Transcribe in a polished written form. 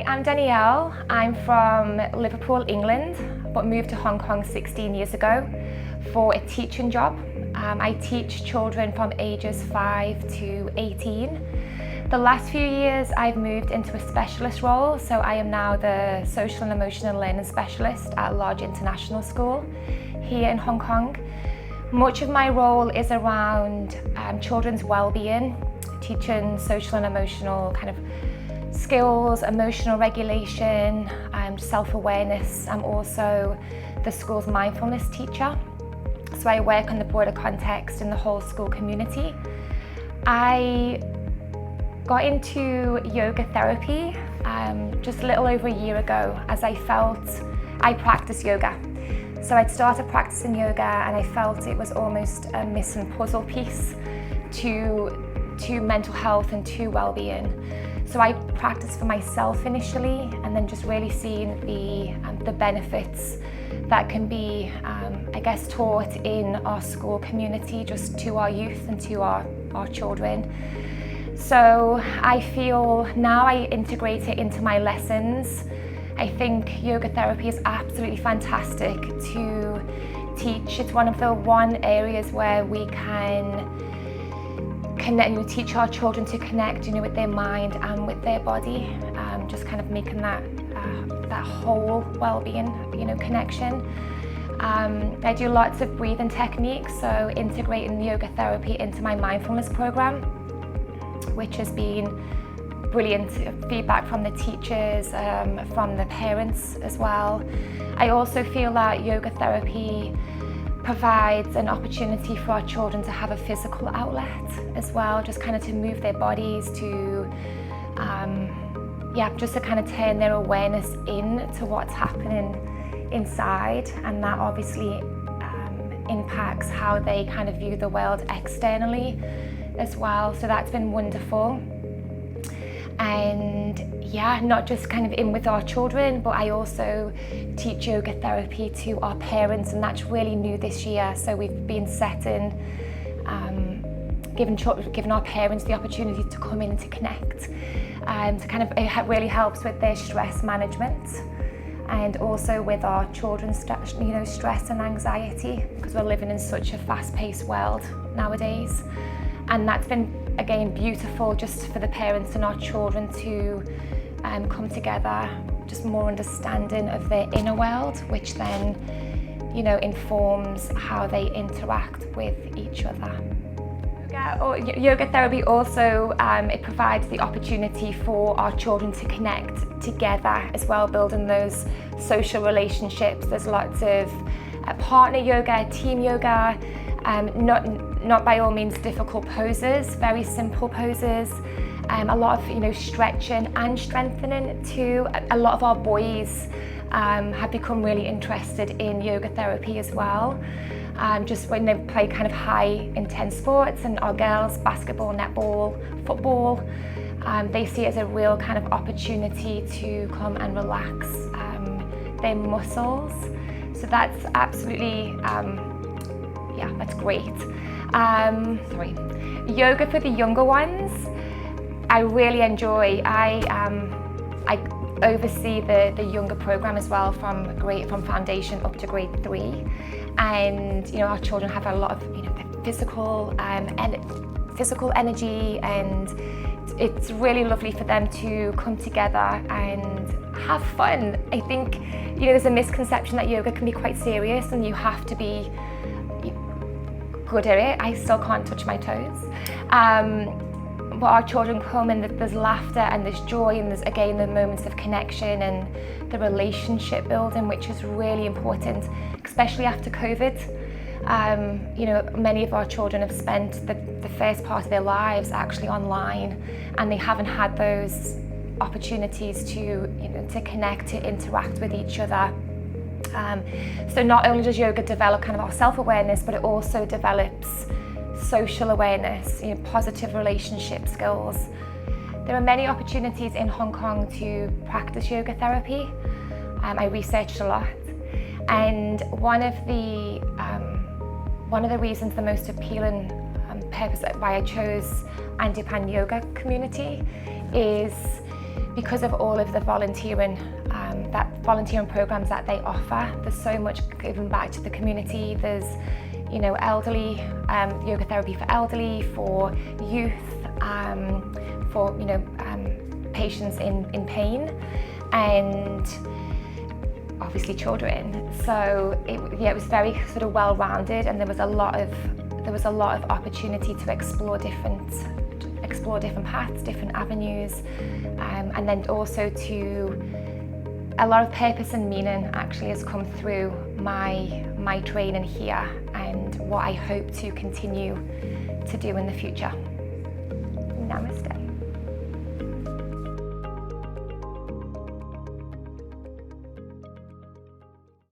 I'm Danielle. I'm from Liverpool, England, but moved to Hong Kong 16 years ago for a teaching job. I teach children from ages 5 to 18. The last few years I've moved into a specialist role, so I am now the social and emotional learning specialist at a large international school here in Hong Kong. Much of my role is around children's well-being, teaching social and emotional kind of skills, emotional regulation, self-awareness. I'm also the school's mindfulness teacher, so I work on the broader context in the whole school community. I got into yoga therapy just a little over a year ago, as I practice yoga. So I'd started practicing yoga and I felt it was almost a missing puzzle piece to mental health and to well-being. So I practiced for myself initially, and then just really seeing the benefits that can be, I guess, taught in our school community, just to our youth and to our children. So I feel now I integrate it into my lessons. I think yoga therapy is absolutely fantastic to teach. It's one of the areas where we can connect, teach our children to connect, with their mind and with their body, just kind of making that whole well-being, connection. I do lots of breathing techniques, so integrating yoga therapy into my mindfulness program, which has been brilliant feedback from the teachers, from the parents as well. I also feel that yoga therapy provides an opportunity for our children to have a physical outlet as well, just kind of to move their bodies, to just to kind of turn their awareness into what's happening inside, and that obviously impacts how they kind of view the world externally as well. So that's been wonderful. And not just kind of in with our children, but I also teach yoga therapy to our parents, and that's really new this year. So we've been giving our parents the opportunity to come in to connect, it really helps with their stress management, and also with our children's stress and anxiety, because we're living in such a fast-paced world nowadays. And that's been, again, beautiful just for the parents and our children to come together, just more understanding of their inner world, which then, informs how they interact with each other. Yoga therapy also, it provides the opportunity for our children to connect together as well, building those social relationships. There's lots of partner yoga, team yoga, not by all means difficult poses, very simple poses, a lot of stretching and strengthening too. A lot of our boys have become really interested in yoga therapy as well, just when they play kind of high intense sports, and our girls, basketball, netball, football, they see it as a real kind of opportunity to come and relax their muscles. So that's absolutely, that's great. Yoga for the younger ones, I really enjoy. I oversee the younger program as well, from foundation up to grade 3, and our children have a lot of physical energy, and it's really lovely for them to come together and have fun. I think there's a misconception that yoga can be quite serious and you have to be good at it. I still can't touch my toes. But our children come, and there's laughter and there's joy, and there's again the moments of connection and the relationship building, which is really important, especially after COVID. Many of our children have spent the first part of their lives actually online, and they haven't had those opportunities to connect, to interact with each other. So not only does yoga develop kind of our self-awareness, but it also develops social awareness, positive relationship skills. There are many opportunities in Hong Kong to practice yoga therapy. I researched a lot, and one of the reasons, the most appealing purpose why I chose Andiappan Yoga Community is because of all of the volunteering programs that they offer, there's so much giving back to the community. There's, you know, elderly yoga therapy for elderly, for youth, for, you know, patients in pain, and obviously children. So it was very sort of well-rounded, and there was a lot of opportunity to explore different paths, different avenues, and then also a lot of purpose and meaning actually has come through my training here, and what I hope to continue to do in the future. Namaste.